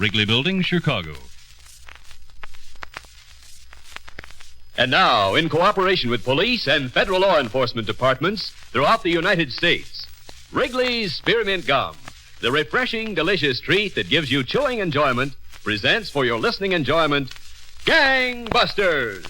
Wrigley Building, Chicago. And now, in cooperation with police and federal law enforcement departments throughout the United States, Wrigley's Spearmint Gum, the refreshing, delicious treat that gives you chewing enjoyment, presents for your listening enjoyment, Gang Busters.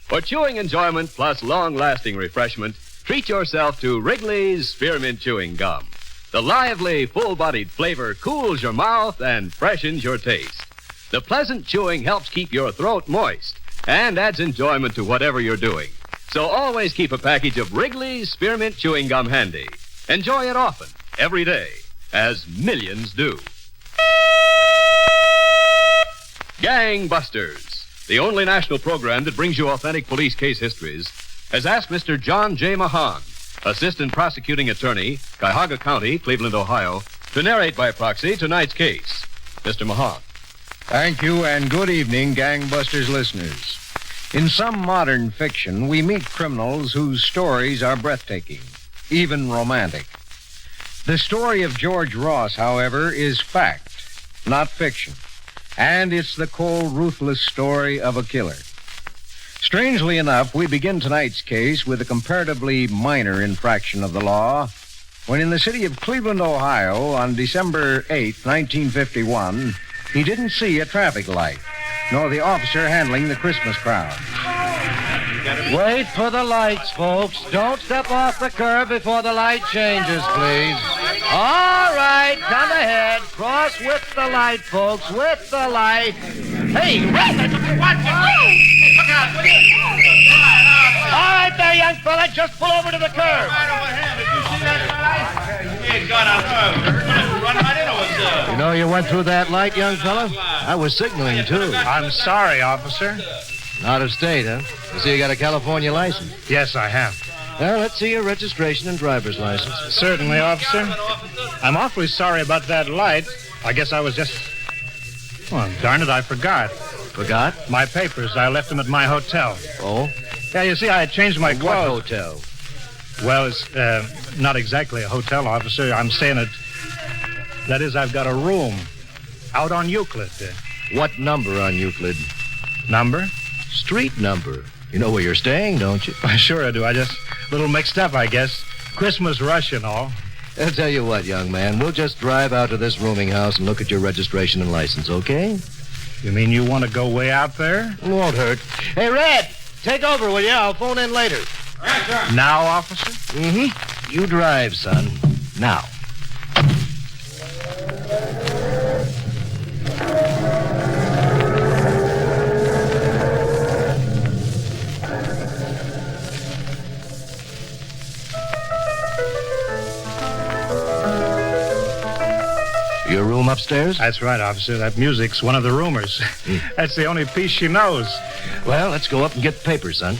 For chewing enjoyment plus long-lasting refreshment, treat yourself to Wrigley's Spearmint Chewing Gum. The lively, full-bodied flavor cools your mouth and freshens your taste. The pleasant chewing helps keep your throat moist and adds enjoyment to whatever you're doing. So always keep a package of Wrigley's Spearmint Chewing Gum handy. Enjoy it often, every day, as millions do. Gang Busters, the only national program that brings you authentic police case histories, has asked Mr. John J. Mahan, Assistant Prosecuting Attorney, Cuyahoga County, Cleveland, Ohio, to narrate by proxy tonight's case. Mr. Mahan. Thank you, and good evening, Gang Busters listeners. In some modern fiction, we meet criminals whose stories are breathtaking, even romantic. The story of George Ross, however, is fact, not fiction, and it's the cold, ruthless story of a killer. Strangely enough, we begin tonight's case with a comparatively minor infraction of the law, when in the city of Cleveland, Ohio, on December 8th, 1951, he didn't see a traffic light, nor the officer handling the Christmas crowd. Wait for the lights, folks. Don't step off the curb before the light changes, please. All right, come ahead. Cross with the light, folks, with the light. Hey, Red! What? Look out! All right there, young fella. Just pull over to the curb. Right over here. Did you see that light? He's got a run right into us. You know you went through that light, young fella? I was signaling, too. I'm sorry, officer. Out of state, huh? I see you got a California license. Yes, I have. Well, let's see your registration and driver's license. Certainly, officer. I'm awfully sorry about that light. I guess I was just... Well, darn it, I forgot. Forgot? My papers. I left them at my hotel. Oh? Yeah, you see, I had changed my clothes. What hotel? Well, it's not exactly a hotel, officer. I'm saying it... That is, I've got a room out on Euclid. What number on Euclid? Number? Street number. You know where you're staying, don't you? Sure I do. I just... A little mixed up, I guess. Christmas rush and all. I'll tell you what, young man. We'll just drive out to this rooming house and look at your registration and license, okay? You mean you want to go way out there? Won't hurt. Hey, Red, take over, will you? I'll phone in later. All right, sir. Now, officer? Mm-hmm. You drive, son. Now. Your room upstairs? That's right, officer. That music's one of the rumors. That's the only piece she knows. Well, let's go up and get the papers, son.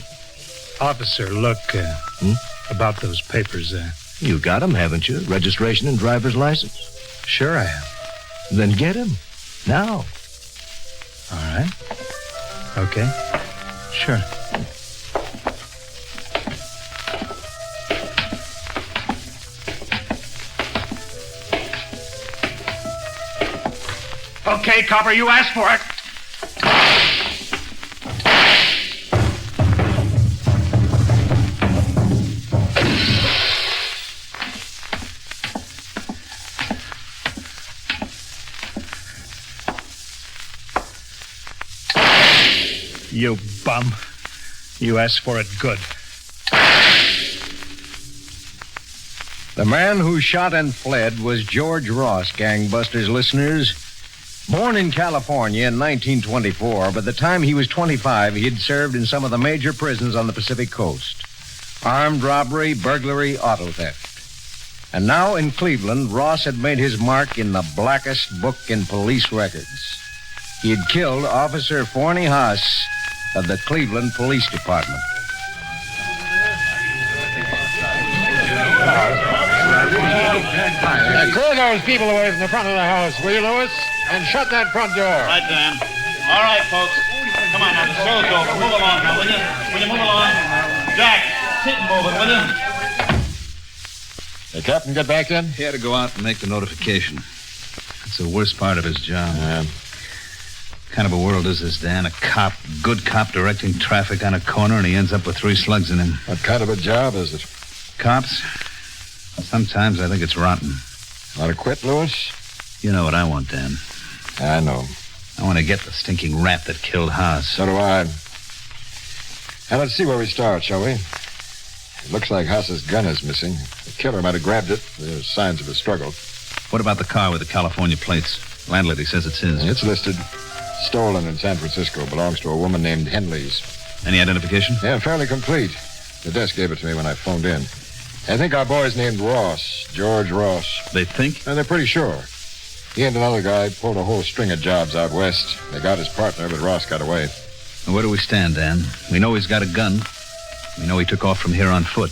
Officer, look, about those papers. You got them, haven't you? Registration and driver's license? Sure I have. Then get them. Now. All right. Okay. Sure. Okay, copper, you asked for it. You bum. You asked for it good. The man who shot and fled was George Ross, Gangbusters listeners. Born in California in 1924, by the time he was 25, he had served in some of the major prisons on the Pacific Coast. Armed robbery, burglary, auto theft. And now in Cleveland, Ross had made his mark in the blackest book in police records. He had killed Officer Forney Haas of the Cleveland Police Department. Clear those people away from the front of the house, will you, Lewis? And shut that front door. Right, Dan. All right, folks. Come on now, the show's over. Move along now, will you? Will you move along? Jack, sit and move it, will you? The captain get back then? He had to go out and make the notification. It's the worst part of his job. Yeah. What kind of a world is this, Dan? A good cop directing traffic on a corner, and he ends up with 3 slugs in him. What kind of a job is it? Cops? Sometimes I think it's rotten. Want to quit, Lewis? You know what I want, Dan. I know. I want to get the stinking rat that killed Haas. So do I. Now, let's see where we start, shall we? It looks like Haas's gun is missing. The killer might have grabbed it. There's signs of a struggle. What about the car with the California plates? Landlady says it's his. It's listed. Stolen in San Francisco. Belongs to a woman named Henley's. Any identification? Yeah, fairly complete. The desk gave it to me when I phoned in. I think our boy's named Ross. George Ross. They think? And they're pretty sure. He and another guy pulled a whole string of jobs out west. They got his partner, but Ross got away. Where do we stand, Dan? We know he's got a gun. We know he took off from here on foot.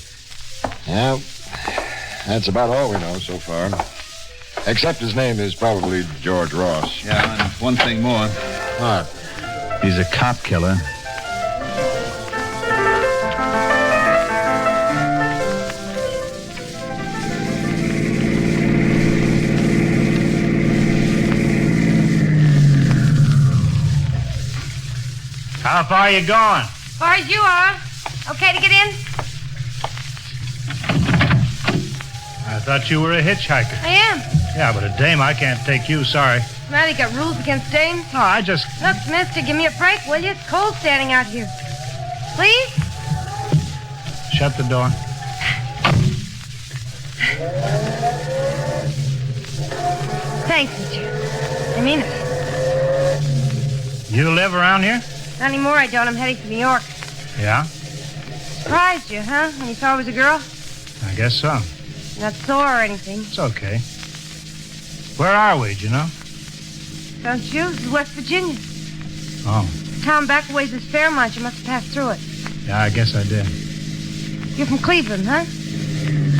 Yeah, that's about all we know so far. Except his name is probably George Ross. Yeah, and one thing more. What? He's a cop killer. How far are you going? Far as you are. Okay to get in? I thought you were a hitchhiker. I am. Yeah, but a dame, I can't take you, sorry. Now you got rules against dames? No, I just... Look, mister, give me a break, will you? It's cold standing out here. Please? Shut the door. Thanks, mister. I mean it. You live around here? Not anymore, I don't. I'm heading to New York. Yeah, Surprised you, huh? When you saw I was a girl? I guess so. Not sore or anything. It's okay. Where are we, do you know? Don't you? This is West Virginia. Oh, Town back a ways is Fairmont. You must have passed through it. yeah, I guess I did. You're from Cleveland, huh?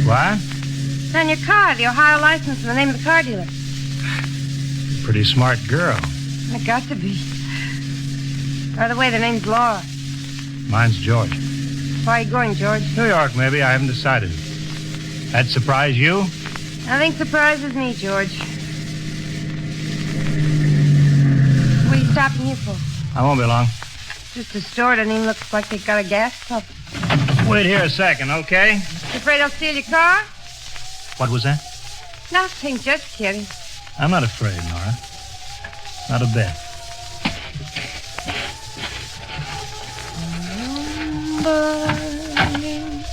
What? It's on your car, the Ohio license and the name of the car dealer. Pretty smart girl. It got to be. By the way, the name's Laura. Mine's George. Where are you going, George? New York, maybe. I haven't decided. That surprise you? Nothing surprises me, George. What are you stopping here for? I won't be long. Just a store. Doesn't even look like they got a gas pump. Wait here a second, okay? You afraid I'll steal your car? What was that? Nothing, just kidding. I'm not afraid, Nora. Not a bit. Burning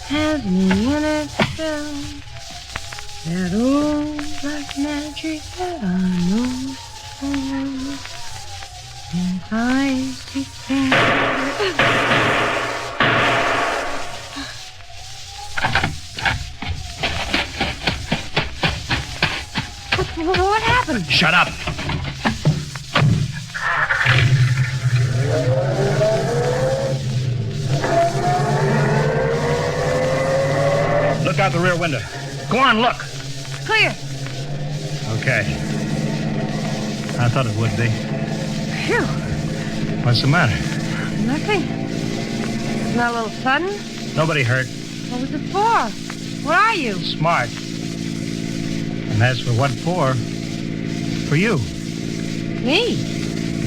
has me in itself. That old black magic that I know so well. And I What happened? Shut up. Look out the rear window. Go on, look. Clear. Okay. I thought it would be. Phew. What's the matter? Nothing. Isn't that a little sudden? Nobody hurt. What was it for? Where are you? Smart. And as for what for you. Me?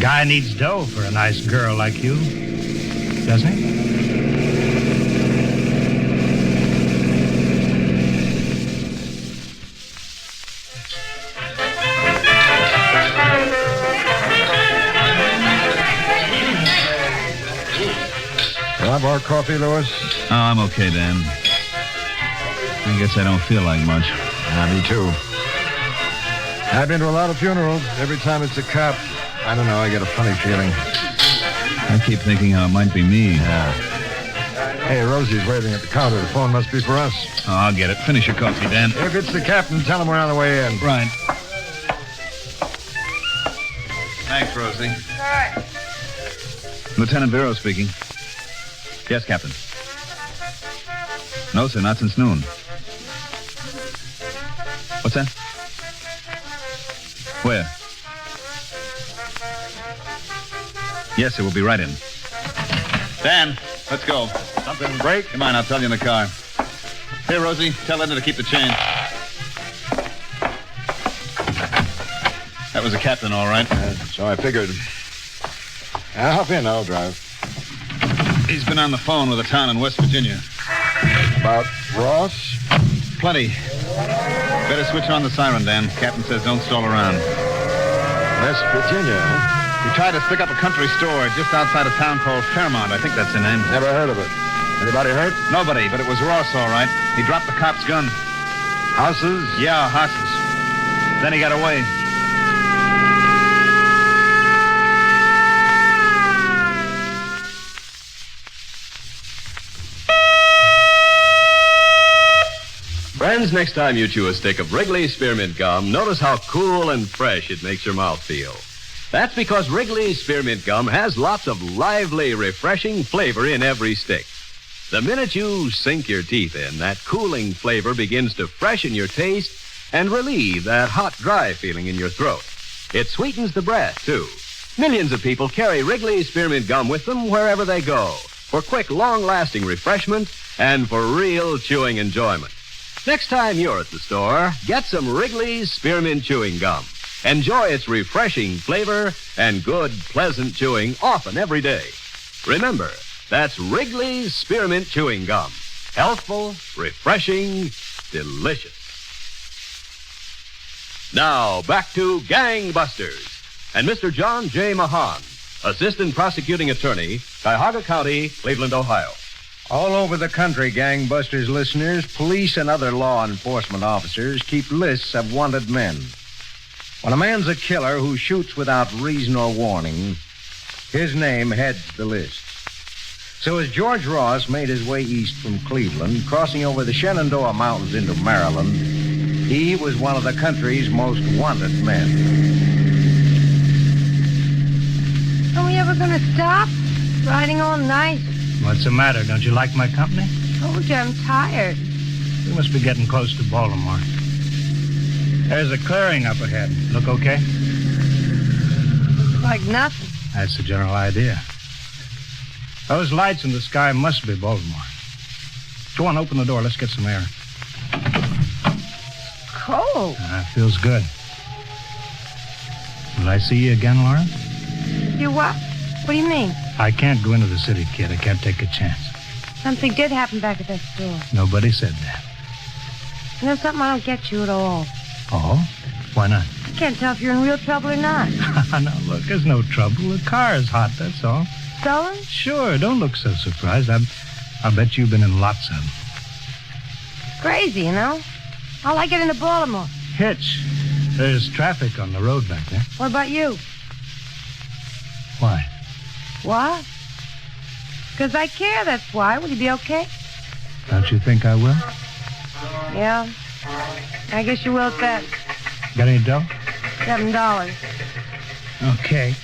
Guy needs dough for a nice girl like you. Doesn't he? Want more coffee, Lewis? Oh, I'm okay, Dan. I guess I don't feel like much. Me too. I've been to a lot of funerals. Every time it's a cop, I don't know, I get a funny feeling. I keep thinking how it might be me. Yeah. Hey, Rosie's waiting at the counter. The phone must be for us. Oh, I'll get it. Finish your coffee, Dan. If it's the captain, tell him we're on the way in. Right. Thanks, Rosie. All right. Lieutenant Vero speaking. Yes, Captain. No, sir, not since noon. What's that? Where? Yes, sir, we'll be right in. Dan, let's go. Something break? Come on, I'll tell you in the car. Here, Rosie, tell Linda to keep the change. That was the captain, all right. So I figured. Hop in, I'll drive. He's been on the phone with a town in West Virginia. About Ross? Plenty. Better switch on the siren, Dan. Captain says don't stall around. West Virginia, huh? He tried to stick up a country store just outside a town called Fairmont. I think that's the name. Never heard of it. Anybody hurt? Nobody, but it was Ross, all right. He dropped the cop's gun. Houses? Yeah, hosses. Then he got away. Friends, next time you chew a stick of Wrigley's Spearmint Gum, notice how cool and fresh it makes your mouth feel. That's because Wrigley's Spearmint Gum has lots of lively, refreshing flavor in every stick. The minute you sink your teeth in, that cooling flavor begins to freshen your taste and relieve that hot, dry feeling in your throat. It sweetens the breath, too. Millions of people carry Wrigley's Spearmint Gum with them wherever they go for quick, long-lasting refreshment and for real chewing enjoyment. Next time you're at the store, get some Wrigley's Spearmint Chewing Gum. Enjoy its refreshing flavor and good, pleasant chewing often every day. Remember, that's Wrigley's Spearmint Chewing Gum. Healthful, refreshing, delicious. Now, back to Gangbusters and Mr. John J. Mahan, Assistant Prosecuting Attorney, Cuyahoga County, Cleveland, Ohio. All over the country, Gangbusters listeners, police and other law enforcement officers keep lists of wanted men. When a man's a killer who shoots without reason or warning, his name heads the list. So as George Ross made his way east from Cleveland, crossing over the Shenandoah Mountains into Maryland, he was one of the country's most wanted men. Are we ever going to stop? Riding all night. What's the matter? Don't you like my company? Told you I'm tired. We must be getting close to Baltimore. There's a clearing up ahead. Look okay? Looks like nothing. That's the general idea. Those lights in the sky must be Baltimore. Go on, open the door. Let's get some air. Cold. Feels good. Will I see you again, Laura? You what? What do you mean? I can't go into the city, kid. I can't take a chance. Something did happen back at that store. Nobody said that. You know something? I don't get you at all. Oh? Why not? I can't tell if you're in real trouble or not. Now, look, there's no trouble. The car is hot, that's all. Stolen? Sure, don't look so surprised. I'll bet you've been in lots of them. Crazy, you know? How'll I get into Baltimore? Hitch. There's traffic on the road back there. What about you? Why? What? Because I care, that's why. Will you be okay? Don't you think I will? Yeah. I guess you will at that. Got any dough? $7. Okay.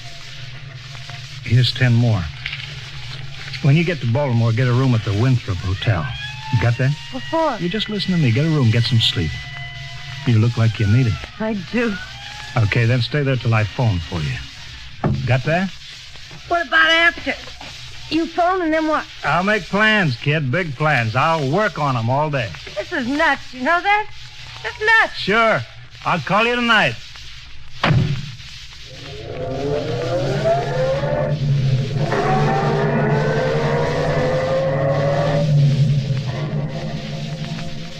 Here's 10 more. When you get to Baltimore, get a room at the Winthrop Hotel. You got that? What for? You just listen to me. Get a room, get some sleep. You look like you need it. I do. Okay, then stay there till I phone for you. Got that? What about after? You phone and then what? I'll make plans, kid. Big plans. I'll work on them all day. This is nuts. You know that? That's nuts. Sure. I'll call you tonight.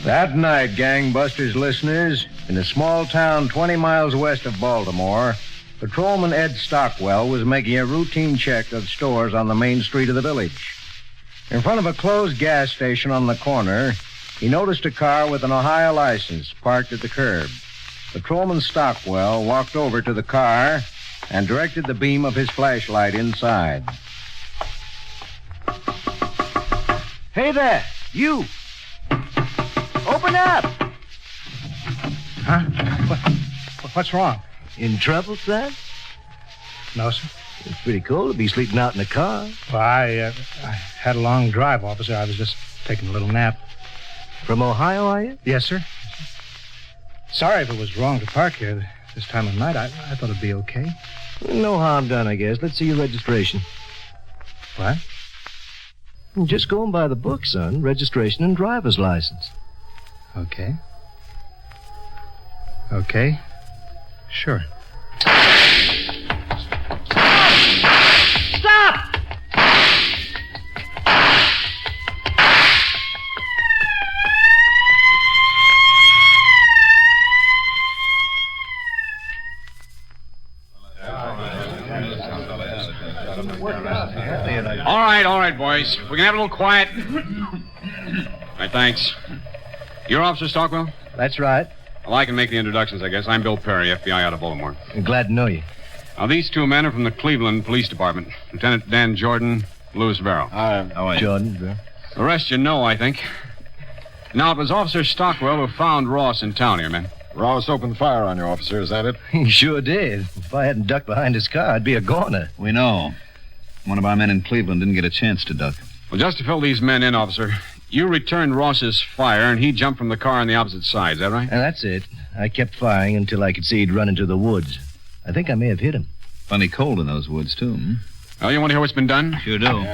That night, Gangbusters listeners, in a small town 20 miles west of Baltimore, Patrolman Ed Stockwell was making a routine check of stores on the main street of the village. In front of a closed gas station on the corner, he noticed a car with an Ohio license parked at the curb. Patrolman Stockwell walked over to the car and directed the beam of his flashlight inside. Hey there, you. Open up. Huh? What's wrong? In trouble, son? No, sir. It's pretty cold to be sleeping out in the car. Well, I had a long drive, officer. I was just taking a little nap. From Ohio, are you? Yes, sir. Sorry if it was wrong to park here this time of night. I thought it'd be okay. No harm done, I guess. Let's see your registration. What? Just going by the book, son. Registration and driver's license. Okay. Okay. Sure. All right, boys. We can have a little quiet. All right, thanks. You're Officer Stockwell? That's right. Well, I can make the introductions, I guess. I'm Bill Perry, FBI out of Baltimore. I'm glad to know you. Now, these two men are from the Cleveland Police Department. Lieutenant Dan Jordan, Louis Varro. How are you? Jordan. The rest you know, I think. Now, it was Officer Stockwell who found Ross in town here, man. Ross opened fire on you, officer. Is that it? He sure did. If I hadn't ducked behind his car, I'd be a goner. We know. One of our men in Cleveland didn't get a chance to duck. Well, just to fill these men in, officer, you returned Ross's fire, and he jumped from the car on the opposite side. Is that right? And that's it. I kept firing until I could see he'd run into the woods. I think I may have hit him. Plenty cold in those woods, too. Well, you want to hear what's been done? Sure do.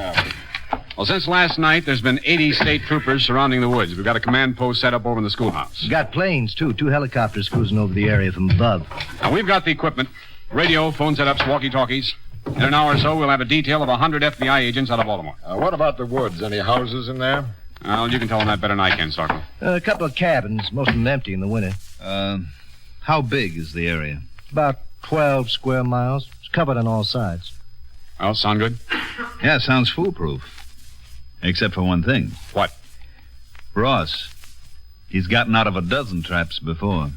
Well, since last night, there's been 80 state troopers surrounding the woods. We've got a command post set up over in the schoolhouse. Got planes, too. 2 helicopters cruising over the area from above. Now, we've got the equipment. Radio, phone setups, walkie-talkies. In an hour or so, we'll have a detail of 100 FBI agents out of Baltimore. What about the woods? Any houses in there? Well, you can tell them that better than I can, Stockwell. A couple of cabins, most of them empty in the winter. How big is the area? About 12 square miles. It's covered on all sides. Well, sound good? Yeah, sounds foolproof. Except for one thing. What? Ross. He's gotten out of a dozen traps before.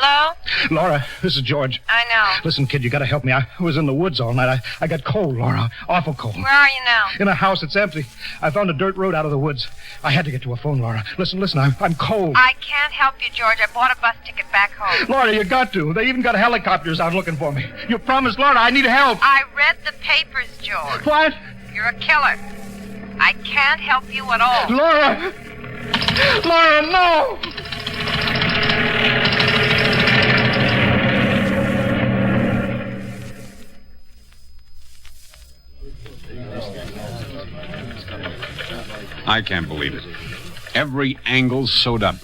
Hello? Laura, this is George. I know. Listen, kid, you gotta help me. I was in the woods all night. I got cold, Laura. Awful cold. Where are you now? In a house. It's empty. I found a dirt road out of the woods. I had to get to a phone, Laura. Listen, I'm cold. I can't help you, George. I bought a bus ticket back home. Laura, you got to. They even got helicopters out looking for me. You promised, Laura, I need help. I read the papers, George. What? You're a killer. I can't help you at all. Laura! Laura, no! I can't believe it. Every angle's sewed up.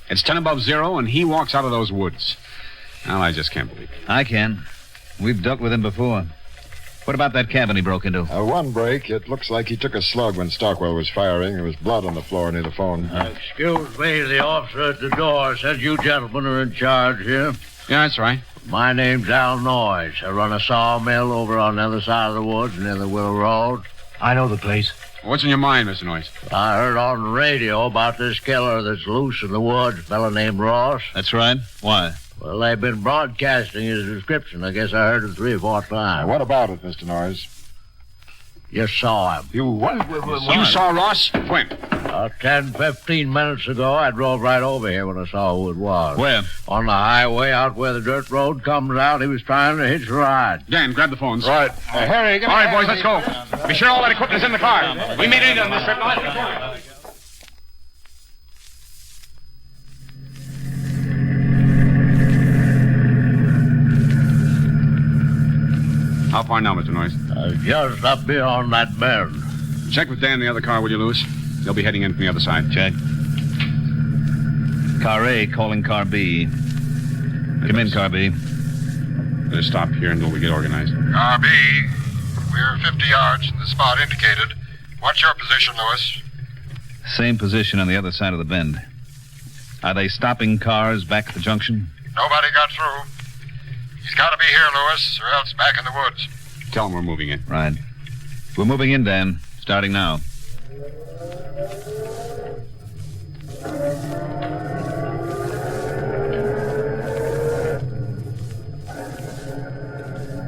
It's 10 above 0, and he walks out of those woods. Well, I just can't believe it. I can. We've dealt with him before. What about that cabin he broke into? One break. It looks like he took a slug when Stockwell was firing. There was blood on the floor near the phone. Excuse me, the officer at the door said you gentlemen are in charge here. Yeah, that's right. My name's Al Noyes. I run a sawmill over on the other side of the woods near the Willow Road. I know the place. What's in your mind, Mr. Noyes? I heard on the radio about this killer that's loose in the woods, a fellow named Ross. That's right. Why? Well, they've been broadcasting his description. I guess I heard it 3 or 4 times. What about it, Mr. Noyes? You saw him. You what? You saw Ross? When? 10, 15 minutes ago, I drove right over here when I saw who it was. Where? On the highway out where the dirt road comes out, he was trying to hitch a ride. Dan, grab the phones. Right. Harry, all right, boys, let's go. Be sure all that equipment is in the car. We made it on this trip. Now. How far now, Mr. Noyes? Just up beyond that bend. Check with Dan in the other car, will you, Lewis? They'll be heading in from the other side. Check. Car A calling Car B. Come in, Car B. Better stop here until we get organized. Car B, we're 50 yards from the spot indicated. What's your position, Lewis? Same position on the other side of the bend. Are they stopping cars back at the junction? Nobody got through. He's got to be here, Lewis, or else back in the woods. Tell them we're moving in. Right. We're moving in, Dan. Starting now.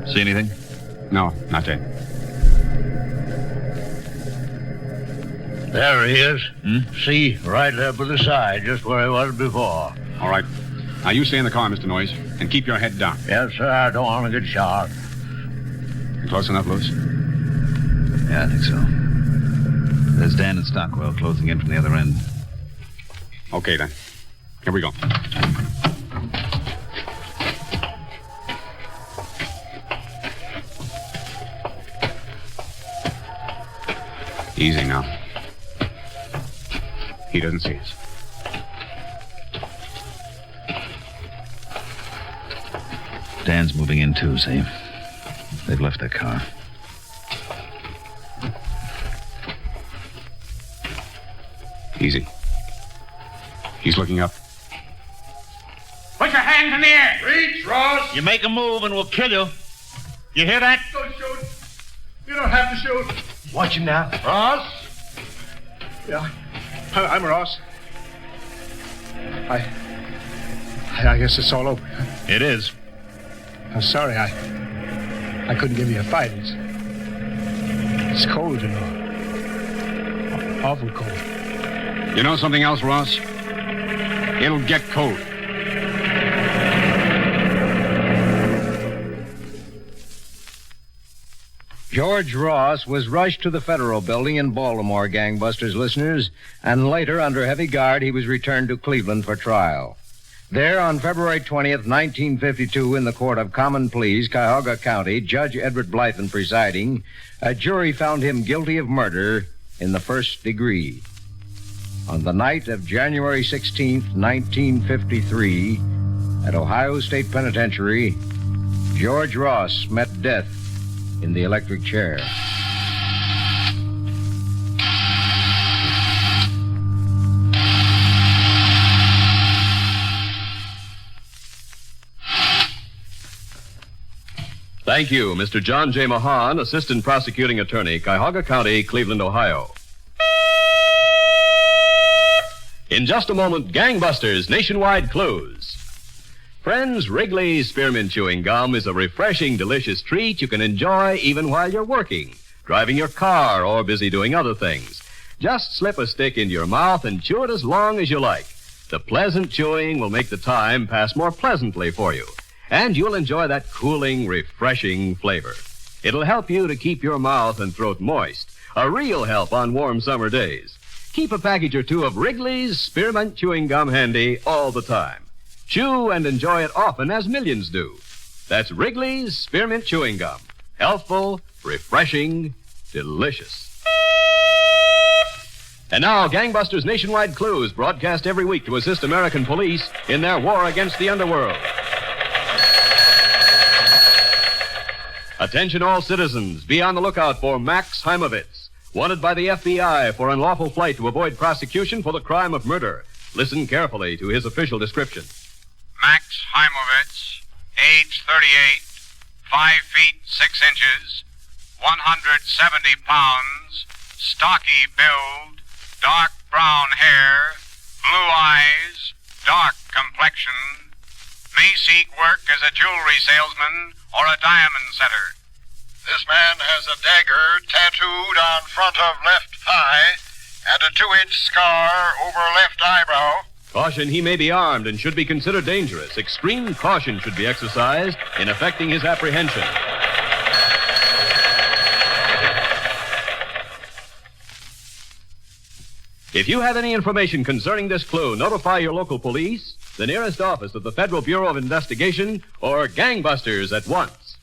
See anything? No, not yet. There he is. See, right there by the side, just where he was before. All right. Now, you stay in the car, Mr. Noyes, and keep your head down. Yes, sir, I don't want to get shot. You close enough, Lewis? Yeah, I think so. There's Dan and Stockwell closing in from the other end. Okay, then. Here we go. Easy now. He doesn't see us. Dan's moving in, too, see? They've left their car. Easy. He's looking up. Put your hands in the air. Reach, Ross. You make a move and we'll kill you. You hear that? Don't shoot. You don't have to shoot. Watch him now. Ross? Yeah, I'm Ross. I guess it's all over. It is. I'm sorry, I couldn't give you a fight. It's cold, you know. Awful cold. You know something else, Ross? It'll get cold. George Ross was rushed to the Federal Building in Baltimore, Gangbusters listeners, and later, under heavy guard, he was returned to Cleveland for trial. There, on February 20th, 1952, in the Court of Common Pleas, Cuyahoga County, Judge Edward Blythen presiding, a jury found him guilty of murder in the first degree. On the night of January 16th, 1953, at Ohio State Penitentiary, George Ross met death in the electric chair. Thank you, Mr. John J. Mahan, Assistant Prosecuting Attorney, Cuyahoga County, Cleveland, Ohio. In just a moment, Gangbusters Nationwide Clues. Friends, Wrigley's Spearmint Chewing Gum is a refreshing, delicious treat you can enjoy even while you're working, driving your car, or busy doing other things. Just slip a stick into your mouth and chew it as long as you like. The pleasant chewing will make the time pass more pleasantly for you, and you'll enjoy that cooling, refreshing flavor. It'll help you to keep your mouth and throat moist, a real help on warm summer days. Keep a package or two of Wrigley's Spearmint Chewing Gum handy all the time. Chew and enjoy it often, as millions do. That's Wrigley's Spearmint Chewing Gum. Healthful, refreshing, delicious. And now, Gangbusters Nationwide Clues, broadcast every week to assist American police in their war against the underworld. Attention all citizens, be on the lookout for Max Heimovitz, wanted by the FBI for unlawful flight to avoid prosecution for the crime of murder. Listen carefully to his official description. Max Heimovitz, age 38, 5 feet 6 inches, 170 pounds, stocky build, dark brown hair, blue eyes, dark complexion, may seek work as a jewelry salesman or a diamond setter. This man has a dagger tattooed on front of left thigh and a 2-inch scar over left eyebrow. Caution, he may be armed and should be considered dangerous. Extreme caution should be exercised in effecting his apprehension. If you have any information concerning this clue, notify your local police, the nearest office of the Federal Bureau of Investigation, or Gangbusters at once.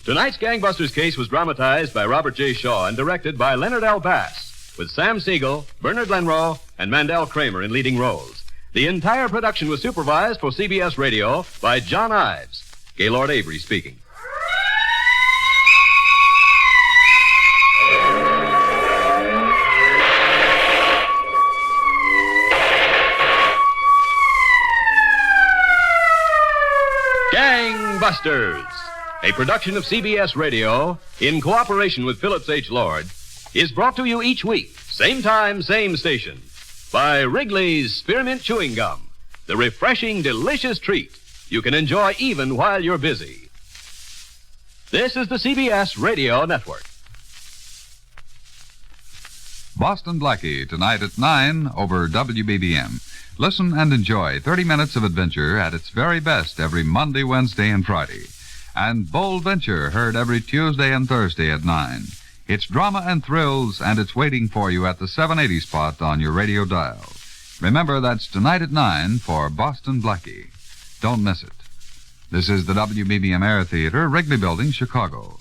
Tonight's Gangbusters case was dramatized by Robert J. Shaw and directed by Leonard L. Bass, with Sam Siegel, Bernard Lenrow, and Mandel Kramer in leading roles. The entire production was supervised for CBS Radio by John Ives. Gaylord Avery speaking. Gangbusters, a production of CBS Radio in cooperation with Phillips H. Lord, is brought to you each week, same time, same station, by Wrigley's Spearmint Chewing Gum, the refreshing, delicious treat you can enjoy even while you're busy. This is the CBS Radio Network. Boston Blackie, tonight at 9 over WBBM. Listen and enjoy 30 minutes of adventure at its very best every Monday, Wednesday, and Friday. And Bold Venture, heard every Tuesday and Thursday at 9. It's drama and thrills, and it's waiting for you at the 780 spot on your radio dial. Remember, that's tonight at 9 for Boston Blackie. Don't miss it. This is the WBBM Air Theater, Wrigley Building, Chicago.